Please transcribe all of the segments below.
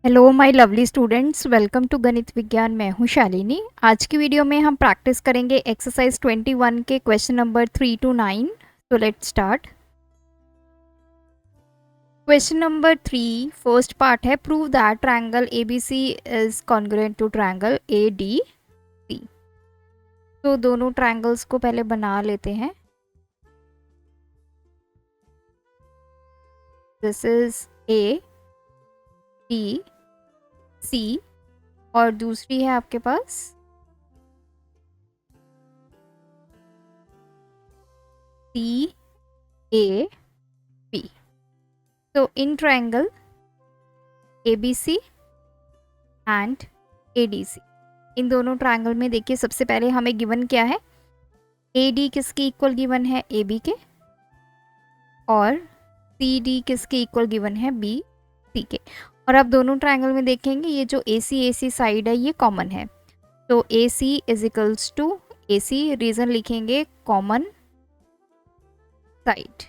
Hello my lovely students, welcome to Ganit Vigyan. मैं हूं शालिनी। आज की वीडियो में हम प्रैक्टिस करेंगे एक्सरसाइज 21 के क्वेश्चन नंबर 3 to 9। तो let's start. Question number 3 first part है, prove that triangle ABC is congruent to triangle ADC. तो दोनों ट्रायंगल्स को पहले बना लेते हैं। This is A D C और दूसरी है आपके पास सी ए बी। तो इन ट्रायंगल ABC एंड ADC, इन दोनों ट्रायंगल में देखिए सबसे पहले हमें गिवन क्या है, AD किसके इक्वल गिवन है AB के, और CD किसके इक्वल गिवन है BC के। और आप दोनों ट्रायंगल में देखेंगे ये जो AC साइड है ये कॉमन है, तो AC is equals to AC, reason लिखेंगे कॉमन साइड।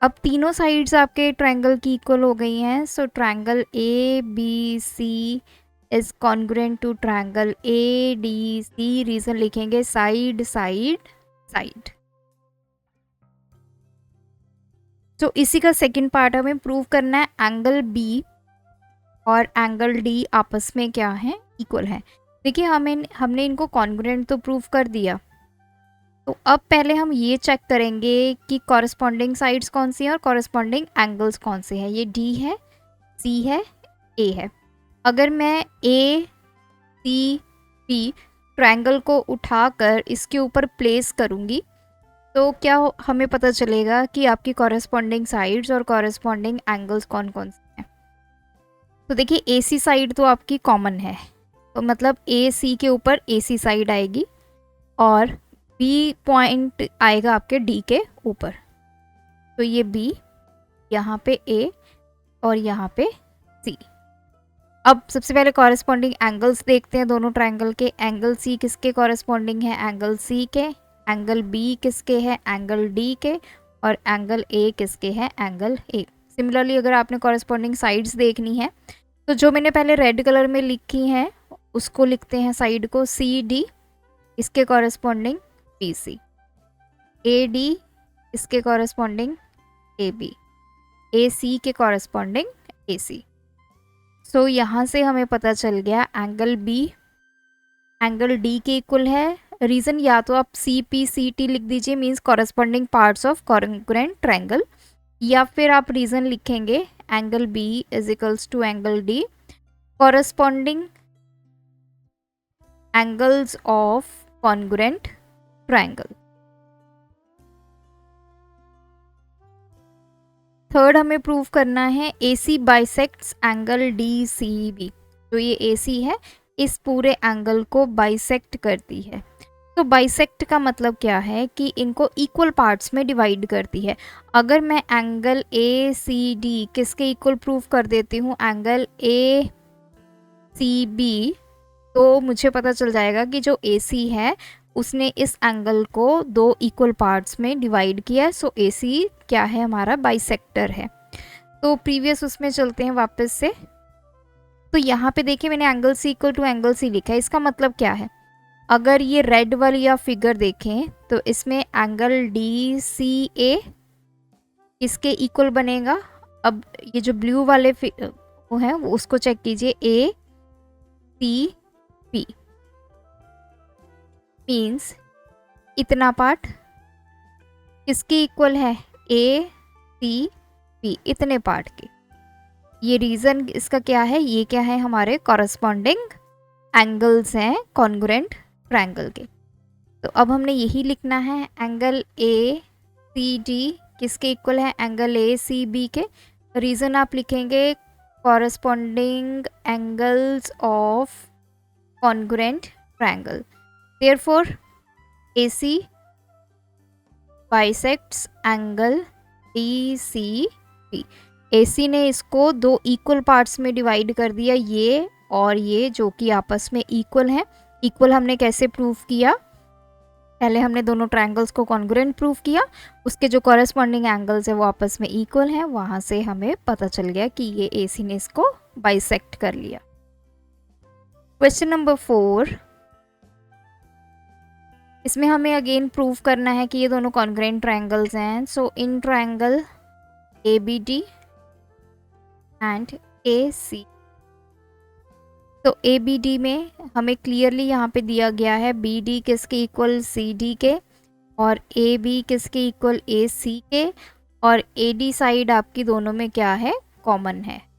अब तीनों साइड्स आपके ट्रायंगल की इक्वल हो गई हैं, so triangle ABC is congruent to triangle ADC, reason लिखेंगे साइड साइड साइड। तो इसी का सेकंड पार्ट हमें प्रूव करना है, एंगल B और एंगल D आपस में क्या है, इक्वल है। देखिए हमने इनको कॉन्ग्रुएंट तो प्रूव कर दिया, तो अब पहले हम ये चेक करेंगे कि कॉरस्पॉन्डिंग साइड्स कौन सी हैं और कॉरस्पॉन्डिंग एंगल्स कौन से हैं। ये D है, C है, A है। अगर मैं ACB ट्रायंगल को उठाकर इसके ऊपर प्लेस करूँगी तो क्या हमें पता चलेगा कि आपकी कॉरस्पॉन्डिंग साइड्स और कॉरस्पॉन्डिंग एंगल्स कौन कौन से हैं। तो देखिए AC साइड तो आपकी कॉमन है, तो मतलब AC के ऊपर AC साइड आएगी और B पॉइंट आएगा आपके D के ऊपर, तो ये B, यहाँ पे A और यहाँ पे C। अब सबसे पहले कॉरस्पॉन्डिंग एंगल्स देखते हैं दोनों ट्रायंगल के। एंगल C किसके कॉरस्पॉन्डिंग है, एंगल C के। एंगल B किसके है, एंगल D के। और एंगल A किसके है, एंगल A। सिमिलरली अगर आपने कॉरस्पॉन्डिंग साइड्स देखनी है तो जो मैंने पहले रेड कलर में लिखी हैं उसको लिखते हैं साइड को CD, इसके कॉरस्पॉन्डिंग BC। AD इसके कॉरस्पॉन्डिंग AB, AC के कॉरस्पॉन्डिंग AC। सो यहाँ से हमें पता चल गया एंगल B एंगल D के इक्वल है। रीज़न या तो आप CPCT लिख दीजिए, means corresponding parts of congruent triangle, या फिर आप रीज़न लिखेंगे angle B is equals to angle D, corresponding angles of congruent triangle. Third हमें प्रूव करना है AC बाइसेक्ट्स एंगल DCB। तो ये AC है, इस पूरे एंगल को बाइसेक्ट करती है। तो बाइसेक्ट का मतलब क्या है कि इनको इक्वल पार्ट्स में डिवाइड करती है। अगर मैं एंगल ACD किसके इक्वल प्रूव कर देती हूँ, एंगल ACB, तो मुझे पता चल जाएगा कि जो AC है उसने इस एंगल को दो इक्वल पार्ट्स में डिवाइड किया है। सो AC क्या है, हमारा बाइसेक्टर है। तो प्रीवियस उसमें चलते हैं वापस से। तो यहाँ पे देखिए मैंने angle C equal to angle C लिखा है। इसका मतलब क्या है, अगर ये रेड वाली या फिगर देखें तो इसमें एंगल DCA किसके इक्वल बनेगा। अब ये जो ब्लू वाले वो है वो उसको चेक कीजिए, ACB मीन्स इतना पार्ट किसके इक्वल है, ACB, इतने पार्ट के। ये रीज़न इसका क्या है, ये क्या है, हमारे कॉरस्पॉन्डिंग एंगल्स हैं कॉन्ग्रुएंट ट्रायंगल के। तो अब हमने यही लिखना है, एंगल ACD किसके इक्वल है, एंगल ACB के। रीज़न आप लिखेंगे corresponding angles of congruent triangle. Therefore AC bisects angle DCB। AC ने इसको दो इक्वल पार्ट्स में डिवाइड कर दिया, ये और ये, जो कि आपस में इक्वल हैं। इक्वल हमने कैसे प्रूव किया, पहले हमने दोनों ट्रायंगल्स को कॉन्ग्रुएंट प्रूव किया, उसके जो कॉरेस्पॉन्डिंग एंगल्स है वो आपस में इक्वल हैं, वहाँ से हमें पता चल गया कि ये AC ने इसको बाइसेक्ट कर लिया। क्वेश्चन नंबर 4, इसमें हमें अगेन प्रूव करना है कि ये दोनों कॉन्ग्रुएंट ट्रायंगल्स हैं। So in triangle ABD and AC, तो ABD में हमें क्लियरली यहाँ पे दिया गया है BD किसके इक्वल CD के, और AB किसके इक्वल AC के, और AD साइड आपकी दोनों में क्या है, कॉमन है।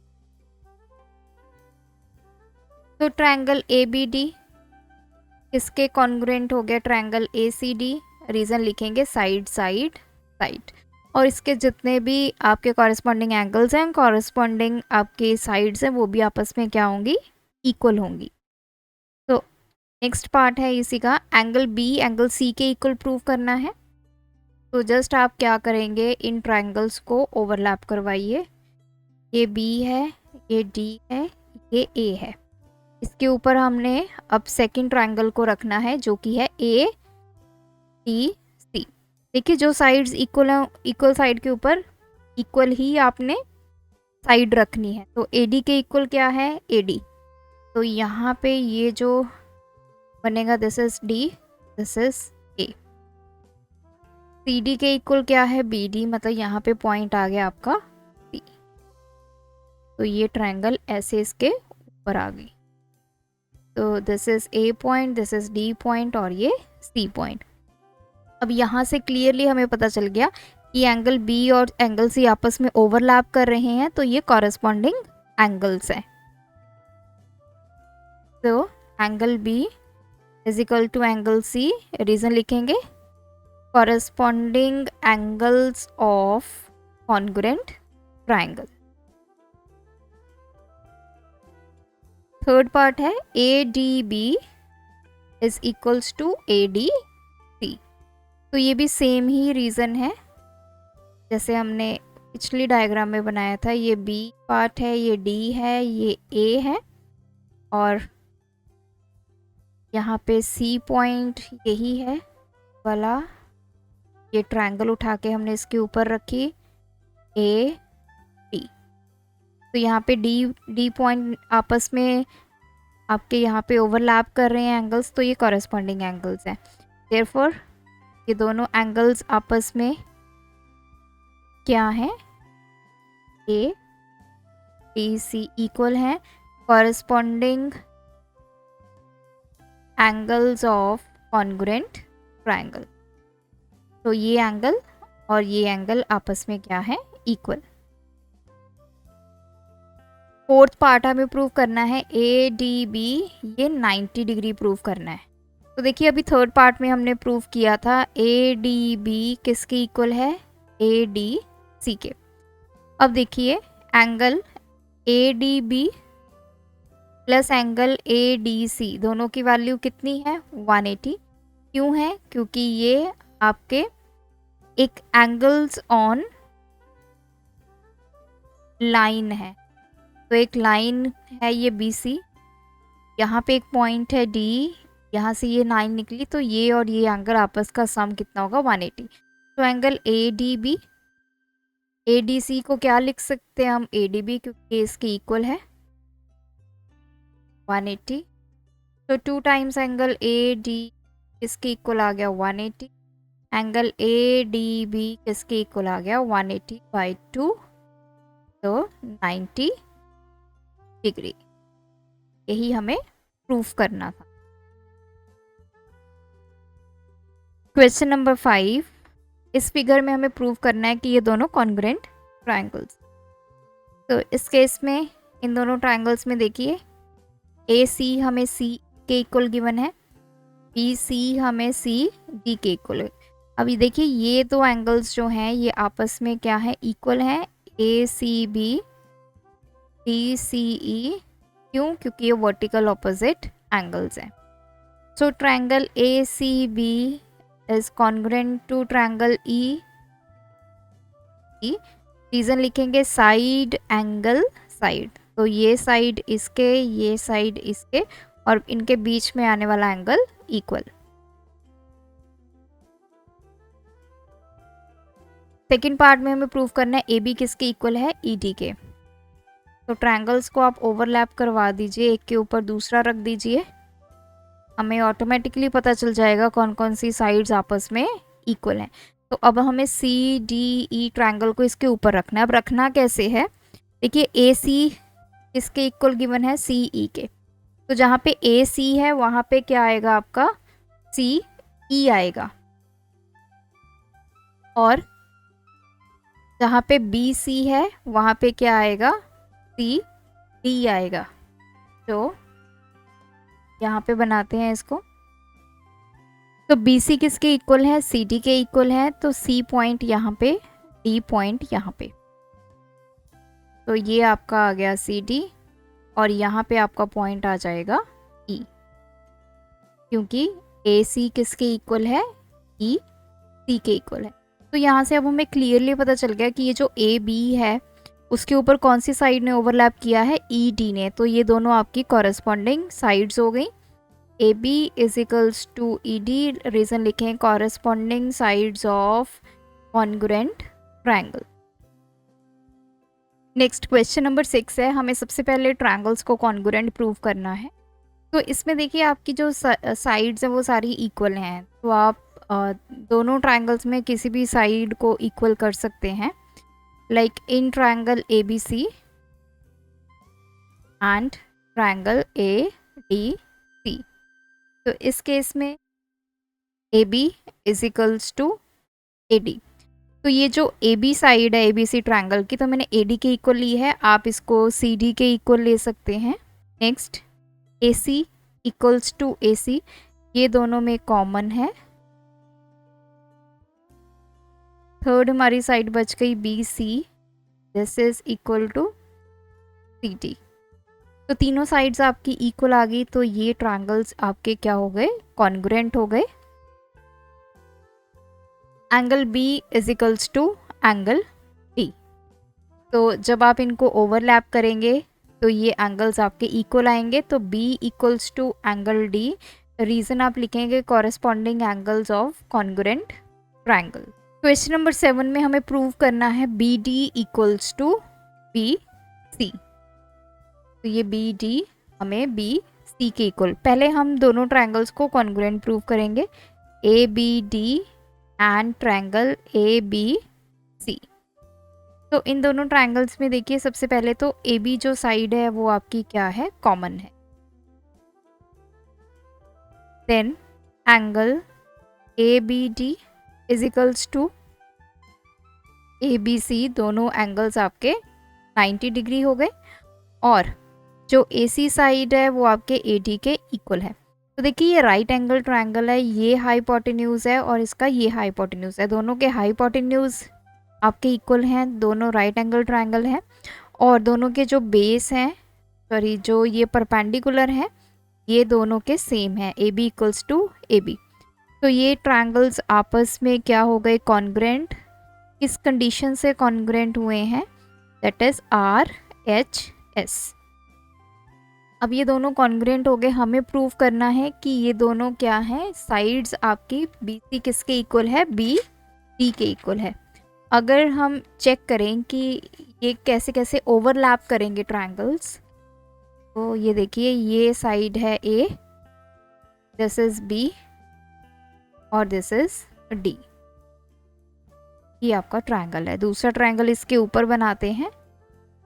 तो ट्रायंगल ABD किसके कॉन्ग्रुएंट हो गया, ट्रायंगल ACD, रीज़न लिखेंगे साइड साइड साइड, और इसके जितने भी आपके कॉरेस्पॉन्डिंग एंगल्स हैं, कॉरेस्पॉन्डिंग आपके साइड्स हैं, वो भी आपस में क्या होंगी, इक्वल होंगी। तो नेक्स्ट पार्ट है इसी का, एंगल B एंगल C के इक्वल प्रूव करना है। तो जस्ट आप क्या करेंगे, इन ट्रायंगल्स को ओवरलैप करवाइए, ये B है, ये D है, ये A है। इसके ऊपर हमने अब सेकंड ट्रायंगल को रखना है जो कि है ADC। देखिए जो साइड्स इक्वल हैं, इक्वल साइड के ऊपर इक्वल ही आपने साइड रखनी है। तो AD के इक्वल क्या है, AD, तो यहाँ पे ये जो बनेगा this is D, this is A। CD के इक्वल क्या है, BD, मतलब यहाँ पे पॉइंट आ गया आपका C। तो ये ट्रायंगल ऐसे इसके ऊपर आ गई। तो this is A point, this is D point, और ये C पॉइंट। अब यहाँ से क्लियरली हमें पता चल गया कि एंगल B और एंगल C आपस में ओवरलैप कर रहे हैं, तो ये कॉरेस्पॉन्डिंग एंगल्स हैं। तो angle B is equal to angle C, reason लिखेंगे corresponding angles of congruent triangle. Third part है ADB is equals to ADC। तो ये भी सेम ही रीज़न है जैसे हमने पिछली डायग्राम में बनाया था। ये B पार्ट है, ये D है, ये A है, और यहाँ पे C पॉइंट यही है वाला। ये ट्रायंगल उठा के हमने इसके ऊपर रखी AD। तो यहाँ पे D पॉइंट आपस में आपके यहाँ पे ओवरलैप कर रहे हैं एंगल्स, तो ये कॉरेस्पॉन्डिंग एंगल्स हैं। देयरफॉर ये दोनों एंगल्स आपस में क्या है, ADC इक्वल हैं, corresponding angles of congruent triangle. तो ये एंगल और ये एंगल आपस में क्या है, इक्वल। फोर्थ पार्ट हमें प्रूव करना है ADB, ये 90 डिग्री प्रूव करना है। तो देखिए अभी थर्ड पार्ट में हमने प्रूव किया था ADB किसके इक्वल है, ADC के। अब देखिए angle ADB plus angle ADC दोनों की वैल्यू कितनी है, 180। क्यों है, क्योंकि ये आपके एक एंगल्स ऑन लाइन है। तो एक लाइन है ये BC, यहाँ पे एक पॉइंट है D, यहाँ से ये 9 निकली, तो ये और ये एंगल आपस का सम कितना होगा, 180। तो एंगल ADB ADC को क्या लिख सकते हैं हम, ADB, क्योंकि इसके इक्वल है 180। तो 2 टाइम्स एंगल AD इसके इक्वल आ गया 180, एंगल ADB किसके इक्वल आ गया 180/2, तो 90 डिग्री। यही हमें प्रूफ करना था। क्वेश्चन नंबर 5, इस फिगर में हमें प्रूव करना है कि ये दोनों कॉन्ग्रुएंट ट्रायंगल्स। तो इस केस में इन दोनों ट्रायंगल्स में देखिए AC हमें C के इक्वल गिवन है, BC हमें CD के इक्वल है। अभी देखिए ये दो एंगल्स जो हैं ये आपस में क्या है, इक्वल हैं, ACB DCE। क्यों, क्योंकि ये वर्टिकल ऑपोजिट एंगल्स हैं। So triangle ACB is congruent to triangle EE। Reason लिखेंगे साइड एंगल साइड, तो ये साइड इसके, ये साइड इसके, और इनके बीच में आने वाला एंगल इक्वल। सेकेंड पार्ट में हमें प्रूव करना है ए बी किसके इक्वल है, ई डी के। तो ट्रायंगल्स को आप ओवरलैप करवा दीजिए, एक के ऊपर दूसरा रख दीजिए, हमें ऑटोमेटिकली पता चल जाएगा कौन कौन सी साइड्स आपस में इक्वल हैं। तो अब हमें सी डी ई ट्रायंगल को इसके ऊपर रखना है। अब रखना कैसे है, देखिए ए सी किसके इक्वल गिवन है, सी ई के। तो जहाँ पे ए सी है वहाँ पे क्या आएगा आपका, सी ई आएगा, और जहाँ पे बी सी है वहाँ पे क्या आएगा, सी डी आएगा। तो यहाँ पे बनाते हैं इसको। तो बी सी किसके इक्वल है, सी डी के इक्वल है। तो सी पॉइंट यहाँ पे, डी पॉइंट यहाँ पे, तो ये आपका आ गया सी डी, और यहाँ पे आपका पॉइंट आ जाएगा ई, क्योंकि ए सी किसके इक्वल है, ई सी के इक्वल है। तो यहाँ से अब हमें क्लियरली पता चल गया कि ये जो ए बी है उसके ऊपर कौन सी साइड ने ओवरलैप किया है, ई डी ने। तो ये दोनों आपकी कॉरेस्पॉन्डिंग साइड्स हो गई। A B is equals to E D, reason लिखें corresponding sides of congruent triangle. Next question number 6 है, हमें सबसे पहले ट्रायंगल्स को कॉन्ग्रुएंट प्रूव करना है। तो इसमें देखिए आपकी जो साइड्स हैं वो सारी इक्वल हैं, तो आप दोनों ट्रायंगल्स में किसी भी साइड को इक्वल कर सकते हैं। Like in triangle A B C and triangle A D C. तो इस केस में A B is equals to A D. तो ये जो ए बी साइड है ए बी सी ट्रायंगल की, तो मैंने ए डी के इक्वल ली है, आप इसको सी डी के इक्वल ले सकते हैं। Next A C equals to A C, ये दोनों में कॉमन है। थर्ड हमारी साइड बच गई B C, this is equal to C D. तो तीनों साइड्स आपकी इक्वल आ गई, तो ये ट्रायंगल्स आपके क्या हो गए, कॉन्ग्रुएंट हो गए। Angle B is equals to angle D. तो जब आप इनको ओवरलैप करेंगे तो ये एंगल्स आपके इक्वल आएंगे। तो B equals to angle D, reason आप लिखेंगे corresponding angles of congruent triangle. Question number 7 में हमें प्रूव करना है B D equals to B C. तो ये बी डी हमें बी सी के इक्वल, पहले हम दोनों ट्रायंगल्स को कॉन्ग्रुएंट प्रूव करेंगे, A B D and triangle A B C. तो इन दोनों ट्रायंगल्स में देखिए सबसे पहले तो ए बी जो साइड है वो आपकी क्या है, कॉमन है। Then angle A B D is equals to A B C, दोनों एंगल्स आपके 90 डिग्री हो गए, और जो ए सी साइड है वो आपके ए डी के इक्वल है। तो देखिए ये राइट एंगल ट्रायंगल है, ये हाइपोटेन्यूज है और इसका ये हाइपोटेन्यूज है, दोनों के हाइपोटेन्यूज आपके इक्वल हैं, दोनों राइट एंगल ट्रायंगल हैं, और दोनों के जो बेस हैं, सॉरी जो ये परपेंडिकुलर हैं, ये दोनों के सेम है, A B equals to A B. तो ये ट्रायंगल्स आपस में क्या हो गए, कॉन्ग्रुएंट। किस कंडीशन से कॉन्ग्रुएंट हुए हैं, that is R H S. अब ये दोनों कॉन्ग्रुएंट हो गए, हमें प्रूव करना है कि ये दोनों क्या हैं, साइड्स आपकी बी सी किसके इक्वल है, बी डी के इक्वल है। अगर हम चेक करें कि ये कैसे कैसे ओवरलैप करेंगे ट्रायंगल्स, तो ये देखिए ये साइड है ए, दिस इज बी और दिस इज डी, ये आपका ट्रायंगल है। दूसरा ट्रायंगल इसके ऊपर बनाते हैं,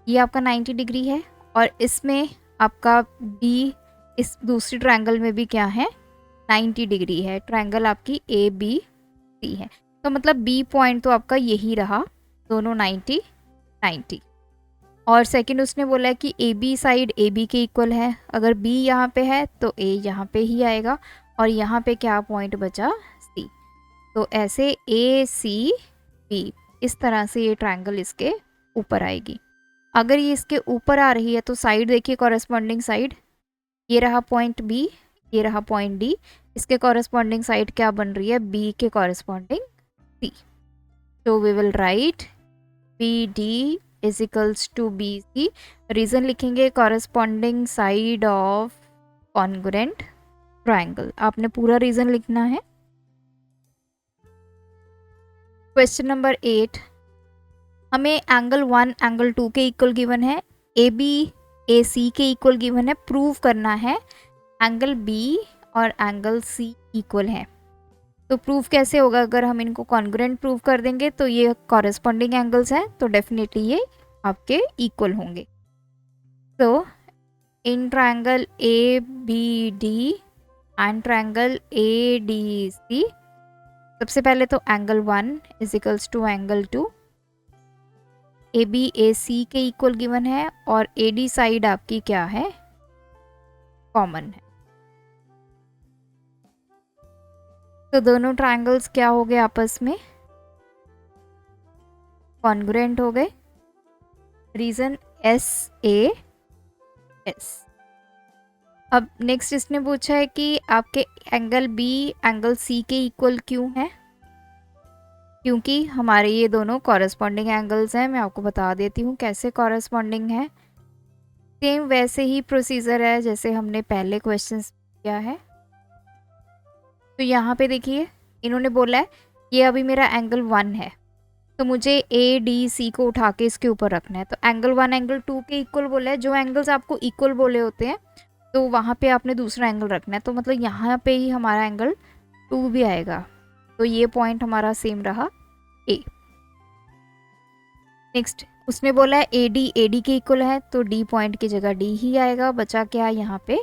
ये आपका 90 डिग्री है, और इसमें आपका बी इस दूसरी ट्रायंगल में भी क्या है, 90 डिग्री है। ट्रायंगल आपकी ए बी सी है, तो मतलब बी पॉइंट तो आपका यही रहा, दोनों 90 90। और सेकंड उसने बोला है कि A B side A B के इक्वल है, अगर बी यहाँ पे है तो ए यहाँ पे ही आएगा, और यहाँ पे क्या पॉइंट बचा, सी। तो ऐसे ए सी बी, इस तरह से ये ट्रायंगल इसके ऊपर आएगी। अगर ये इसके ऊपर आ रही है तो साइड देखिए कॉरेस्पॉन्डिंग साइड, ये रहा पॉइंट बी, ये रहा पॉइंट डी, इसके कॉरेस्पॉन्डिंग साइड क्या बन रही है, बी के कॉरेस्पॉन्डिंग सी। तो we will write B D is equals to B C, reason लिखेंगे corresponding side of congruent triangle, आपने पूरा रीजन लिखना है। क्वेश्चन नंबर 8, हमें एंगल 1 एंगल 2 के इक्वल गिवन है, ए बी ए सी के इक्वल गिवन है, प्रूव करना है एंगल बी और एंगल सी इक्वल है। तो प्रूफ कैसे होगा? अगर हम इनको कॉन्ग्रुएंट प्रूव कर देंगे तो ये कॉरेस्पॉन्डिंग एंगल्स हैं, तो डेफिनेटली ये आपके इक्वल होंगे। तो इन triangle A B D and triangle A D C, सबसे पहले तो angle 1 is equals to angle 2, A B A C के इक्वल गिवन है और ए डी साइड आपकी क्या है? कॉमन है। तो दोनों ट्रायंगल्स क्या हो गए आपस में? कॉन्ग्रुएंट हो गए। Reason S A S. अब नेक्स्ट इसने पूछा है कि आपके एंगल बी एंगल सी के इक्वल क्यों है? क्योंकि हमारे ये दोनों कॉरेस्पॉन्डिंग एंगल्स हैं। मैं आपको बता देती हूँ कैसे कॉरेस्पॉन्डिंग है। सेम वैसे ही प्रोसीजर है जैसे हमने पहले क्वेश्चन किया है। तो यहाँ पे देखिए इन्होंने बोला है ये अभी मेरा एंगल 1 है, तो मुझे ए डी सी को उठा के इसके ऊपर रखना है। तो एंगल 1 एंगल 2 के इक्वल बोला है। जो एंगल्स आपको इक्वल बोले होते हैं तो वहाँ पे आपने दूसरा एंगल रखना है। तो मतलब यहाँ पे ही हमारा एंगल 2 भी आएगा। तो ये पॉइंट हमारा सेम रहा ए। नेक्स्ट उसने बोला है ए डी के इक्वल है, तो डी पॉइंट की जगह डी ही आएगा। बचा क्या यहाँ पे?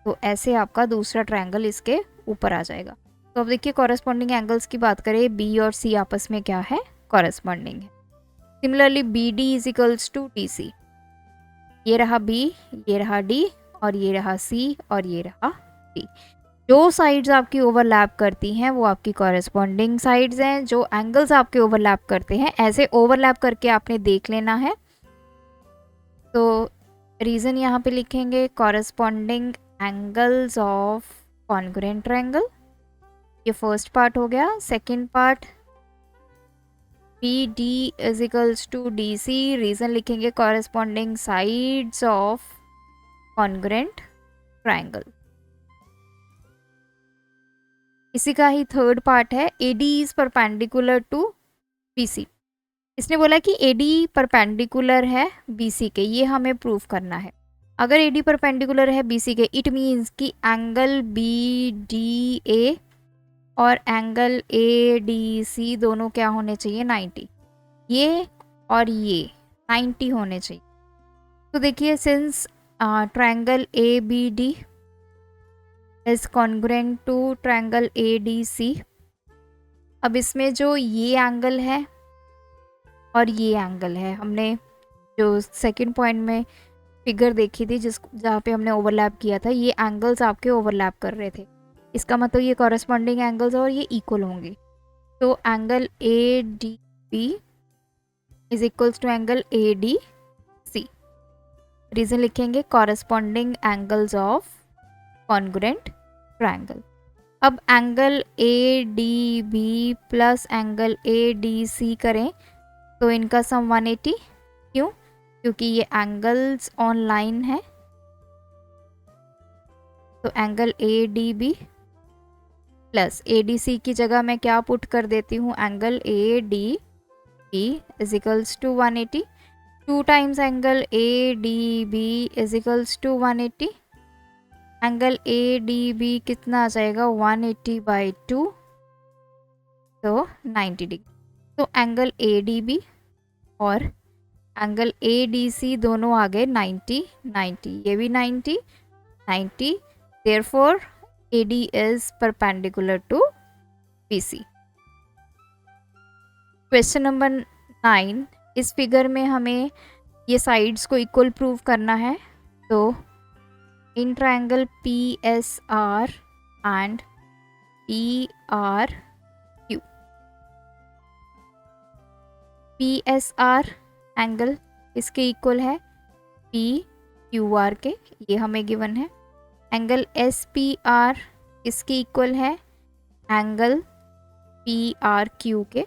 तो ऐसे आपका दूसरा ट्रायंगल इसके ऊपर आ जाएगा। तो अब देखिए कॉरेस्पॉन्डिंग एंगल्स की बात करें, बी और सी आपस में क्या है? कॉरेस्पॉन्डिंग है। Similarly B D is equals to D C. ये रहा बी, ये रहा डी और ये रहा सी और ये रहा डी। जो साइड्स आपकी ओवरलैप करती हैं वो आपकी कॉरेस्पॉन्डिंग साइड्स हैं। जो एंगल्स आपके ओवरलैप करते हैं ऐसे ओवरलैप करके आपने देख लेना है। तो रीज़न यहाँ पे लिखेंगे corresponding angles of congruent triangle. ये फर्स्ट पार्ट हो गया। Second part B D is equals to D C. Reason लिखेंगे corresponding sides of congruent triangle. इसी का ही थर्ड पार्ट है A D is perpendicular to B C. इसने बोला कि ए डी परपेंडिकुलर है बी सी के, ये हमें प्रूव करना है। अगर ए डी परपेंडिकुलर है बी सी के, इट मीन्स कि एंगल बी डी ए और एंगल ए डी सी दोनों क्या होने चाहिए? 90। ये और ये 90 होने चाहिए। तो देखिए since triangle A B D is congruent to triangle A D C, अब इसमें जो ये एंगल है और ये एंगल है, हमने जो सेकंड पॉइंट में फिगर देखी थी जहाँ पे हमने ओवरलैप किया था, ये एंगल्स आपके ओवरलैप कर रहे थे। इसका मतलब ये कॉरेस्पॉन्डिंग एंगल्स और ये इक्वल होंगे। तो angle A D B is equals to angle A D C. Reason लिखेंगे corresponding angles of congruent triangle. अब angle A D B plus angle A D C करें तो इनका सम 180। क्यों? क्योंकि ये एंगल्स ऑन लाइन है। तो angle A D B plus A D C की जगह मैं क्या पुट कर देती हूँ? Angle A D B is equals to 180। 2 times angle A D B is equals to 180। Angle A D B कितना आ जाएगा? 180/2, तो 90 डिग्री। तो एंगल ए डी बी और एंगल ए डी सी दोनों आ गए 90। ये भी 90। Therefore A D is perpendicular to B C. Question number 9, इस फिगर में हमें ये साइड्स को इक्वल प्रूव करना है। तो in triangle P S R and P R Q, P S R angle इसके इक्वल है पी क्यू आर के, ये हमें गिवन है। एंगल एस पी आर इसके इक्वल है एंगल पी आर क्यू के,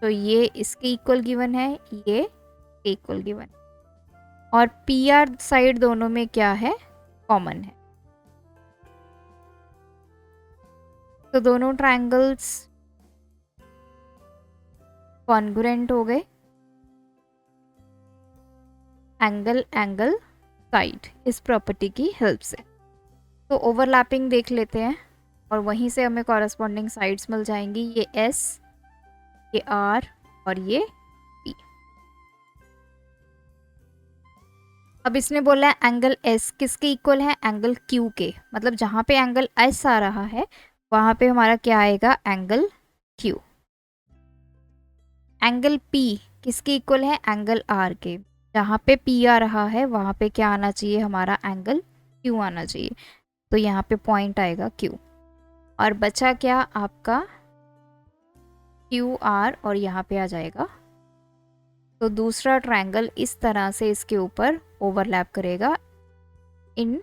तो ये इसके इक्वल गिवन है, ये इक्वल गिवन। और पी आर साइड दोनों में क्या है? कॉमन है। तो दोनों ट्रायंगल्स कॉन्ग्रुएंट हो गए, एंगल एंगल साइड इस प्रॉपर्टी की हेल्प से। तो ओवरलैपिंग देख लेते हैं और वहीं से हमें कॉरस्पॉन्डिंग साइड्स मिल जाएंगी। ये एस, ये आर और ये पी। अब इसने बोला है एंगल एस किसके इक्वल है, एंगल क्यू के। मतलब जहाँ पे एंगल एस आ रहा है वहाँ पे हमारा क्या आएगा, एंगल क्यू। एंगल पी किसके इक्वल है, एंगल आर के। जहाँ पे पी आ रहा है वहाँ पे क्या आना चाहिए, हमारा एंगल क्यू आना चाहिए। तो यहाँ पे पॉइंट आएगा क्यू और बचा क्या आपका क्यू आर और यहाँ पे आ जाएगा। तो दूसरा ट्रायंगल इस तरह से इसके ऊपर ओवरलैप करेगा इन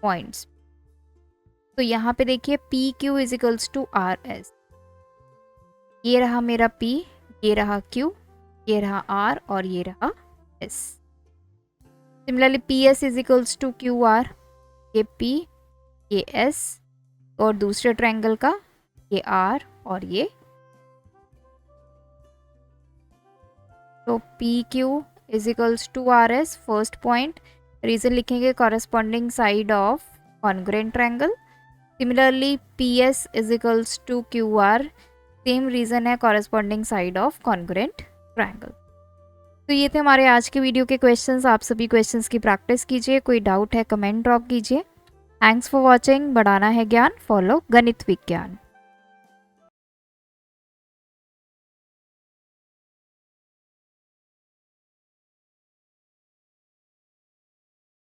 पॉइंट्स। तो यहाँ पे देखिए P Q is equals to R S. ये रहा मेरा पी, ये रहा क्यू, ये रहा आर और ये रहा S. Similarly P S is equals to Q R, ये पी ये एस और दूसरे ट्रायंगल का ये आर और ये। तो P Q is equals to R S first point. Reason लिखेंगे corresponding side of congruent triangle. Similarly P S is equals to Q R, same reason है corresponding side of congruent triangle. तो ये थे हमारे आज के वीडियो के questions. आप सभी क्वेश्चंस की प्रैक्टिस कीजिए, कोई डाउट है कमेंट ड्रॉप कीजिए। Thanks for watching. बढ़ाना है ज्ञान, फॉलो गणित विज्ञान।